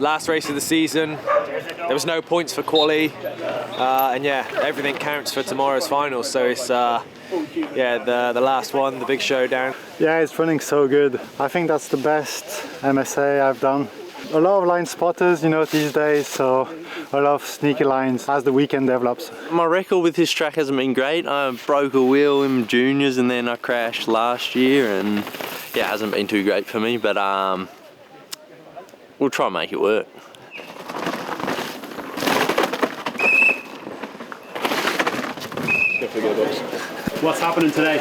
last race of the season. There was no points for quali, and yeah, everything counts for tomorrow's final. So it's the last one, the big showdown. Yeah, it's running so good. I think that's the best MSA I've done. A lot of line spotters, you know, these days, so a lot of sneaky lines as the weekend develops. My record with this track hasn't been great. I broke a wheel in juniors and then I crashed last year, and yeah, it hasn't been too great for me, but we'll try and make it work. What's happening today?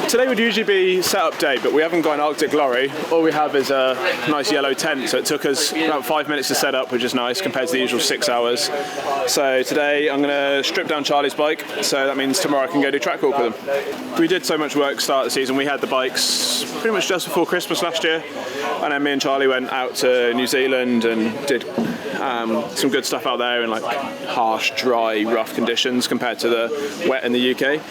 Today would usually be setup day, but we haven't got an Arctic lorry. All we have is a nice yellow tent, so it took us about 5 minutes to set up, which is nice compared to the usual 6 hours. So today I'm going to strip down Charlie's bike, so that means tomorrow I can go do track walk with him. We did so much work start of the season. We had the bikes pretty much just before Christmas last year, and then me and Charlie went out to New Zealand and did some good stuff out there in like harsh, dry, rough conditions compared to the wet in the UK.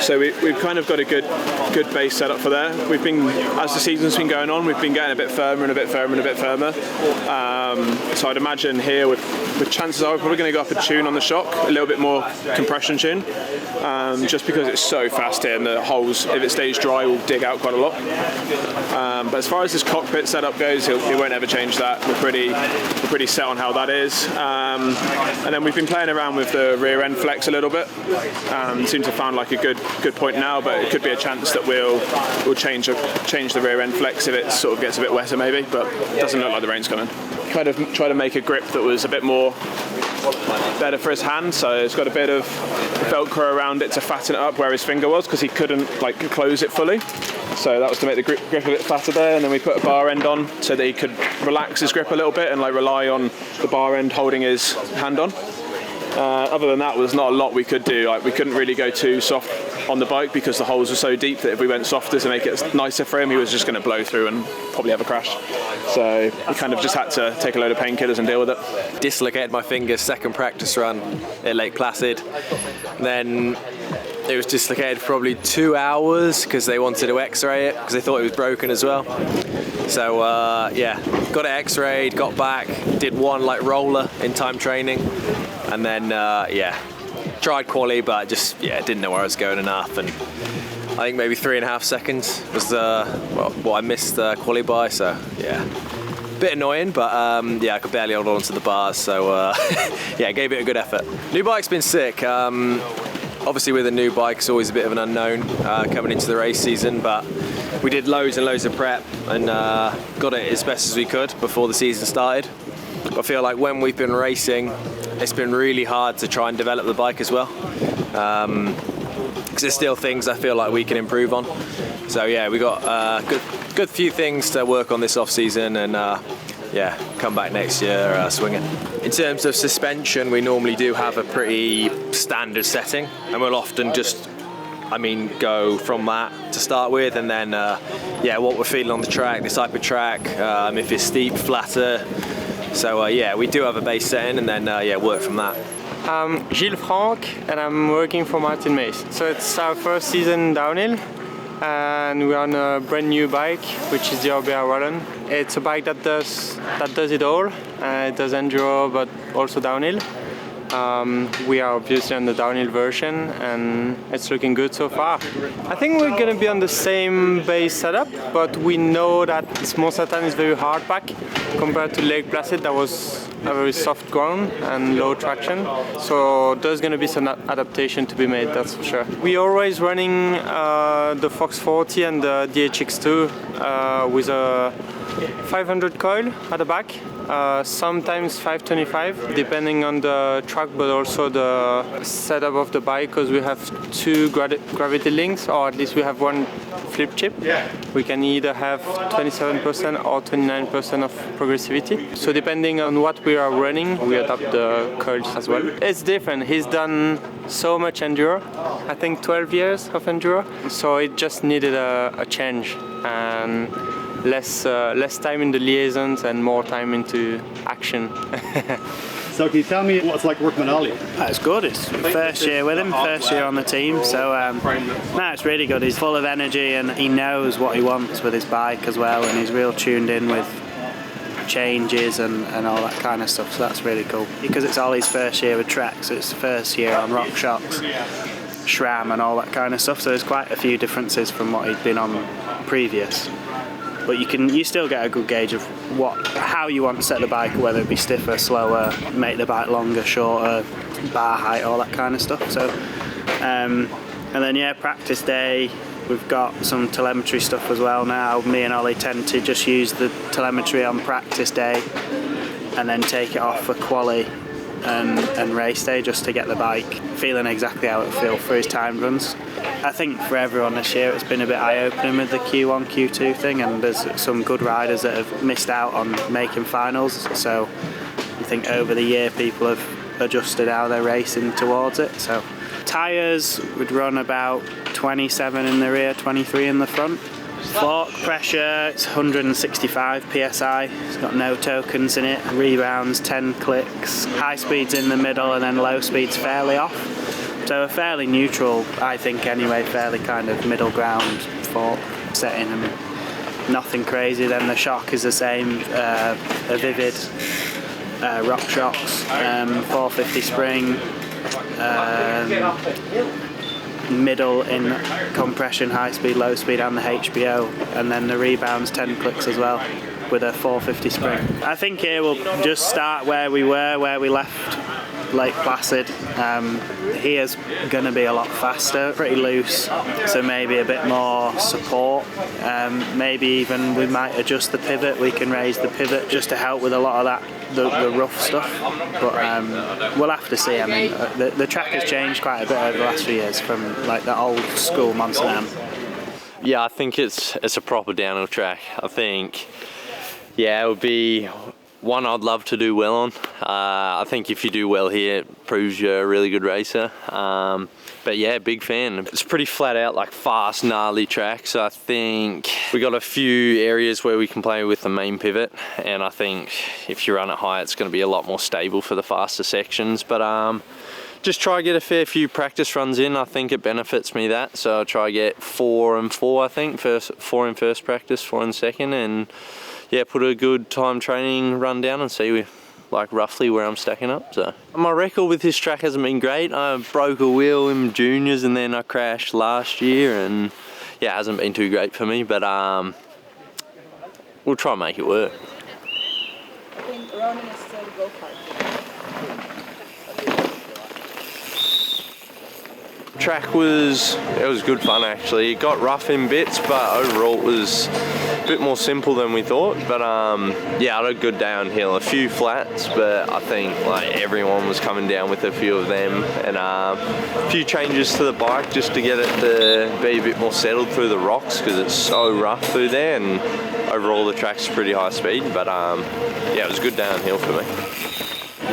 So we've kind of got a good base set up for there. We've been, as the season's been going on, we've been getting a bit firmer and a bit firmer and a bit firmer. So I'd imagine here with chances are we're probably going to go up a tune on the shock, a little bit more compression tune, just because it's so fast here and the holes, if it stays dry, will dig out quite a lot. But as far as this cockpit setup goes, he won't ever change that. We're pretty set on how that is. And then we've been playing around with the rear end flex a little bit. Seem to have found like a good point now, but it could be a chance that we'll change the rear end flex if it sort of gets a bit wetter maybe, but it doesn't look like the rain's coming. Kind of try to make a grip that was a bit more better for his hand, so it's got a bit of velcro around it to fatten it up where his finger was, because he couldn't like close it fully, so that was to make the grip a bit flatter there. And then we put a bar end on so that he could relax his grip a little bit and like rely on the bar end holding his hand on. Other than that, there's not a lot we could do. Like, we couldn't really go too soft on the bike because the holes were so deep that if we went softer to make it nicer for him, he was just going to blow through and probably have a crash. So we kind of just had to take a load of painkillers and deal with it. Dislocated my finger second practice run at Lake Placid. Then it was dislocated for probably 2 hours because they wanted to x-ray it because they thought it was broken as well. So yeah, got it x-rayed, got back, did one like roller in time training, and then yeah, tried quali, but just didn't know where I was going enough, and I think maybe 3.5 seconds was what I missed the quali by. So yeah, bit annoying, but yeah, I could barely hold on to the bars, so yeah, gave it a good effort. New bike's been sick. Obviously with a new bike it's always a bit of an unknown coming into the race season, but we did loads and loads of prep and got it as best as we could before the season started. I feel like when we've been racing, it's been really hard to try and develop the bike as well, because there's still things I feel like we can improve on. So yeah, we got a good few things to work on this off season, and yeah, come back next year swinging. In terms of suspension, we normally do have a pretty standard setting, and we'll often just go from that to start with, and then yeah, what we're feeling on the track, this type of track, if it's steep, flatter. So yeah, we do have a base setting, and then yeah, work from that. I'm Gilles Franck, and I'm working for Martin Maes. So it's our first season downhill, and we're on a brand new bike, which is the Orbea Rollon. It's a bike that does it all. It does enduro, but also downhill. We are obviously on the downhill version, and it's looking good so far. I think we're going to be on the same base setup, but we know that Mont-Sainte-Anne is very hard pack compared to Lake Placid, that was a very soft ground and low traction. So there's going to be some adaptation to be made, that's for sure. We're always running the Fox 40 and the DHX2 with a 500 coil at the back. Sometimes 525, depending on the track, but also the setup of the bike, because we have 2 gravity links, or at least we have 1 flip chip. We can either have 27% or 29% of progressivity. So depending on what we are running, we adapt the coils as well. It's different. He's done so much enduro, I think 12 years of enduro, so it just needed a change, and less time in the liaisons and more time into action. So can you tell me what it's like working with Ollie? It's good. It's first year with him, first year on the team. So no, it's really good. He's full of energy and he knows what he wants with his bike as well, and he's real tuned in with changes and all that kind of stuff, so that's really cool. Because it's Ollie's first year with Trek, so it's the first year on RockShox, SRAM and all that kind of stuff, so there's quite a few differences from what he'd been on previous. But you still get a good gauge of how you want to set the bike, whether it be stiffer, slower, make the bike longer, shorter, bar height, all that kind of stuff. So, and then yeah, practice day, we've got some telemetry stuff as well now. Me and Ollie tend to just use the telemetry on practice day and then take it off for quali and race day, just to get the bike feeling exactly how it feels for his time runs. I think for everyone this year it's been a bit eye-opening with the Q1, Q2 thing, and there's some good riders that have missed out on making finals, so I think over the year people have adjusted how they're racing towards it. So tyres would run about 27 in the rear, 23 in the front. Fork pressure, it's 165 psi, it's got no tokens in it, rebounds 10 clicks, high speeds in the middle and then low speeds fairly off. So a fairly neutral, I think anyway, fairly kind of middle ground fork setting and nothing crazy. Then the shock is the same, a Vivid RockShox, 450 spring, middle in compression, high speed, low speed and the HBO, and then the rebounds 10 clicks as well with a 450 spring. I think here we'll just start where we left Lake Placid. Here's going to be a lot faster, pretty loose, so maybe a bit more support. Maybe even we might adjust the pivot, we can raise the pivot just to help with a lot of that, the rough stuff, but we'll have to see. I mean, the track has changed quite a bit over the last few years from like the old school Mont-Sainte-Anne. Yeah, I think it's a proper downhill track. I think, yeah, it would be one I'd love to do well on. I think if you do well here, it proves you're a really good racer. But yeah, big fan. It's pretty flat out, like fast, gnarly track. So I think we got a few areas where we can play with the main pivot. And I think if you run it high, it's going to be a lot more stable for the faster sections. But just try to get a fair few practice runs in. I think it benefits me that. So I'll try to get 4 and 4, I think. 4 in first practice, 4 in second. And yeah, put a good time training run down and see like roughly where I'm stacking up. So my record with this track hasn't been great. I broke a wheel in juniors and then I crashed last year, and yeah, it hasn't been too great for me, but we'll try and make it work. I think running is still go-kart. Track was good fun actually. It got rough in bits, but overall it was a bit more simple than we thought. But yeah, I had a good downhill, a few flats, but I think like everyone was coming down with a few of them, and a few changes to the bike just to get it to be a bit more settled through the rocks because it's so rough through there, and overall the track's pretty high speed. But yeah, it was good downhill for me.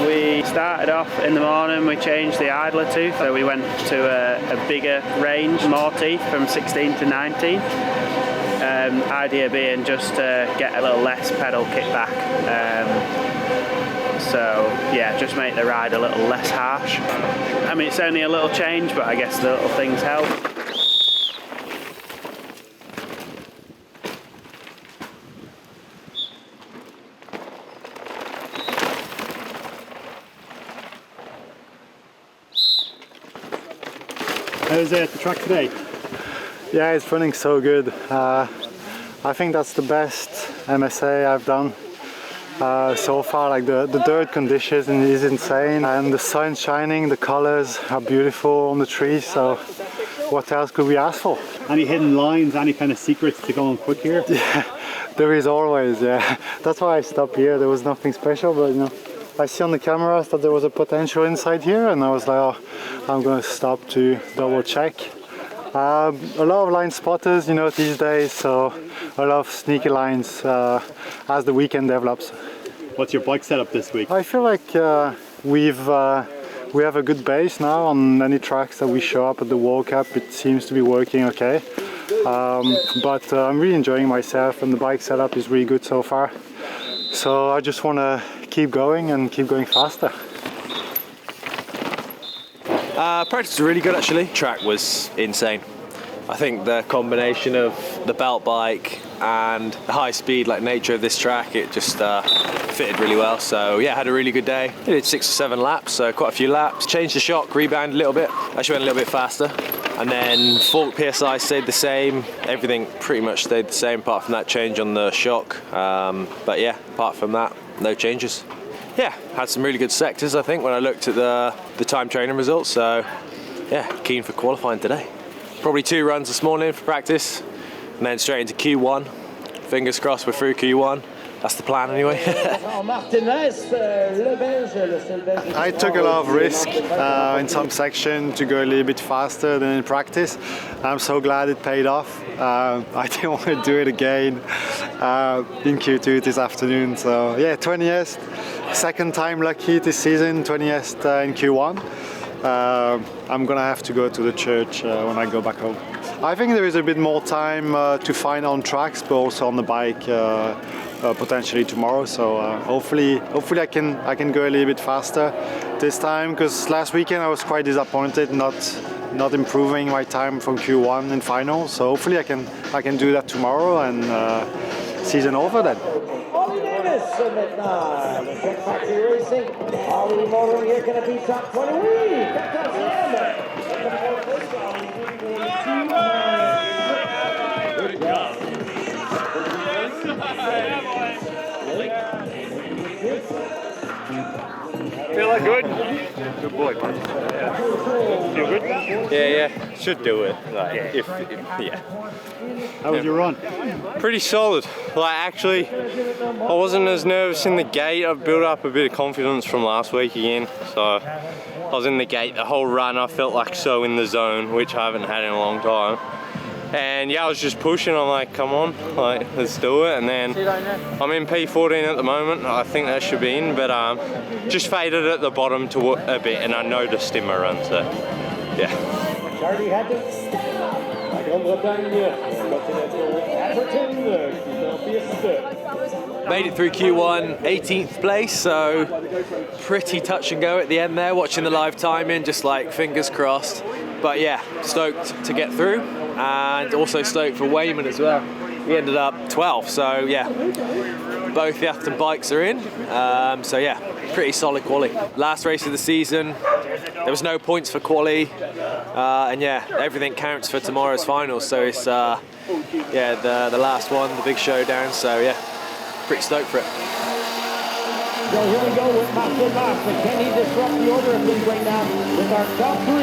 We started off in the morning, we changed the idler tooth, so we went to a bigger range, more teeth from 16 to 19. Idea being just to get a little less pedal kickback. So yeah, just make the ride a little less harsh. I mean, it's only a little change, but I guess the little things help. How's the track today? Yeah, it's running so good. I think that's the best MSA I've done so far. Like the dirt conditions is insane, and the sun's shining, the colors are beautiful on the trees, so what else could we ask for? Any hidden lines, any kind of secrets to going quick here? Yeah, there is always, yeah. That's why I stopped here. There was nothing special, but you know, I see on the cameras that there was a potential inside here, and I was like, oh, I'm going to stop to double check. A lot of line spotters, you know, these days, so a lot of sneaky lines as the weekend develops. What's your bike setup this week? I feel like we have a good base now on any tracks that we show up at the World Cup. It seems to be working okay, but I'm really enjoying myself, and the bike setup is really good so far. So I just want to keep going and keep going faster. Practice was really good actually. Track was insane. I think the combination of the belt bike and the high speed like nature of this track, it just fitted really well. So yeah, had a really good day. I did 6 or 7 laps, so quite a few laps. Changed the shock, rebounded a little bit. Actually went a little bit faster. And then fork PSI stayed the same. Everything pretty much stayed the same apart from that change on the shock. But yeah, apart from that, no changes. Yeah, had some really good sectors, I think, when I looked at the time training results. So yeah, keen for qualifying today. Probably 2 runs this morning for practice, and then straight into Q1. Fingers crossed we're through Q1. That's the plan anyway. I took a lot of risk in some section to go a little bit faster than in practice. I'm so glad it paid off. I didn't want to do it again in Q2 this afternoon. So yeah, 20th, second time lucky this season, 20th in Q1. I'm gonna have to go to the church when I go back home. I think there is a bit more time to find on tracks, but also on the bike potentially tomorrow. So hopefully I can go a little bit faster this time, because last weekend I was quite disappointed not improving my time from Q1 in final. So hopefully I can do that tomorrow, and season over then. Ollie Davis maintenant, le Czech Factory Racing. Ollie motoring here, going to be top 20. Good job. Feeling good? Good boy, man. Feel good? Yeah, should do it. Like, yeah. How was your run? Pretty solid. Like, actually, I wasn't as nervous in the gate. I've built up a bit of confidence from last week again. So I was in the gate the whole run. I felt like so in the zone, which I haven't had in a long time. And yeah, I was just pushing. I'm like, come on, like, let's do it. And then I'm in P14 at the moment. I think that should be in, but just faded at the bottom to a bit, and I noticed in my run. So yeah. Charlie Hatton, la Grande-Bretagne, Made it through Q1, 18th place, so pretty touch and go at the end there, watching the live timing, just like fingers crossed. But yeah, stoked to get through, and also stoked for Wayman as well. We ended up 12th, so yeah, both the Hatton bikes are in. So yeah, pretty solid quali. Last race of the season, there was no points for quali, and yeah, everything counts for tomorrow's finals. So it's yeah, the last one, the big showdown. So yeah, pretty stoked for it. So here we go with Mont-Sainte-Anne. Can he disrupt the order of things right now with our top 3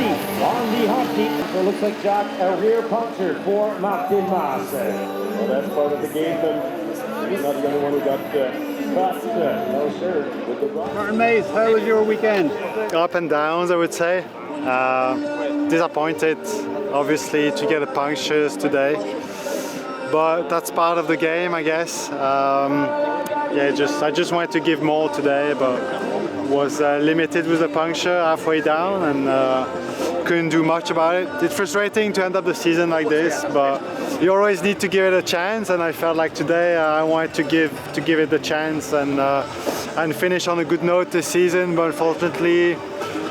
on the hot seat? So it looks like Jack, a rear puncture for Mont-Sainte-Anne. Well, that's part of the game, and he's not the only one who got caught. No, sir. With the Martin Maes, how was your weekend? Up and downs, I would say. Disappointed, obviously, to get a punctures today, but that's part of the game, I guess. Yeah, I just wanted to give more today, but was limited with a puncture halfway down, and couldn't do much about it. It's frustrating to end up the season like this, but you always need to give it a chance, and I felt like today I wanted to give it a chance and finish on a good note this season, but unfortunately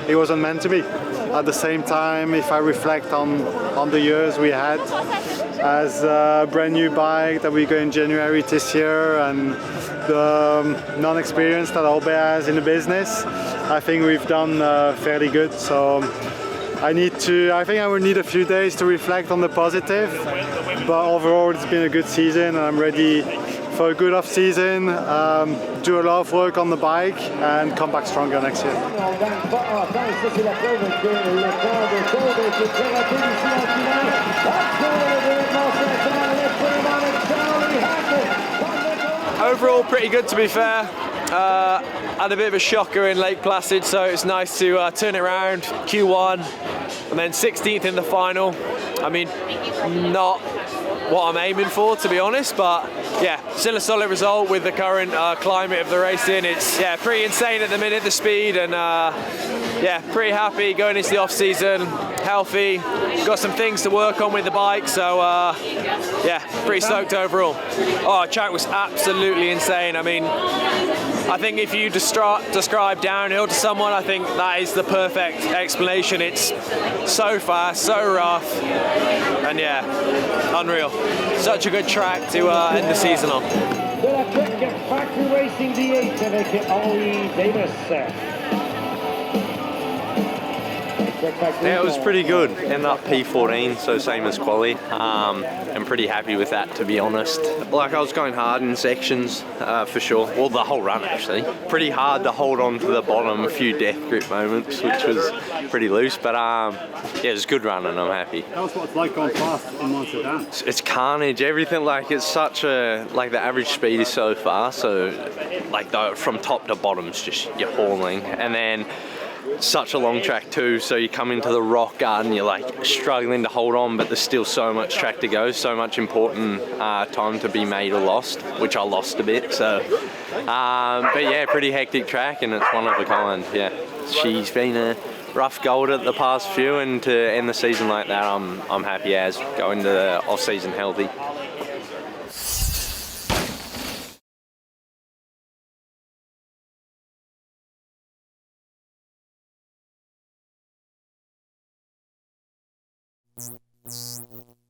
it wasn't meant to be. At the same time, if I reflect on the years we had as a brand new bike that we got in January this year, and the non-experience that Albert has in the business, I think we've done fairly good. So I think I will need a few days to reflect on the positive, but overall it's been a good season, and I'm ready for a good off season, do a lot of work on the bike, and come back stronger next year. Overall, pretty good to be fair. Had a bit of a shocker in Lake Placid, so it's nice to turn it around. Q1, and then 16th in the final. I mean, not what I'm aiming for, to be honest, but yeah, still a solid result with the current climate of the racing. It's pretty insane at the minute, the speed, and yeah, pretty happy going into the off season, healthy, got some things to work on with the bike, so yeah, pretty stoked overall. Oh, track was absolutely insane. I mean, I think if you describe downhill to someone, I think that is the perfect explanation. It's so fast, so rough, and yeah, unreal. Such a good track to end the season on. De la Trek Factory Racing D8 avec Ollie Davis. Yeah, it was pretty good. Ended up P14, so same as quali. I'm pretty happy with that, to be honest. Like, I was going hard in sections, for sure. Well, the whole run, actually. Pretty hard to hold on to the bottom, a few death grip moments, which was pretty loose, but yeah, it was a good run and I'm happy. Tell us what it's like going fast in Mont-Sainte-Anne. It's carnage, everything, like, it's such a, like, the average speed is so fast, so, like, from top to bottom's just, you're hauling, and then such a long track too, so you come into the rock garden, you're like struggling to hold on, but there's still so much track to go, so much important time to be made or lost, which I lost a bit, so but yeah, pretty hectic track, and it's one of a kind. Yeah, she's been a rough gold at the past few, and to end the season like that, I'm happy as going to the off season healthy. Thank you.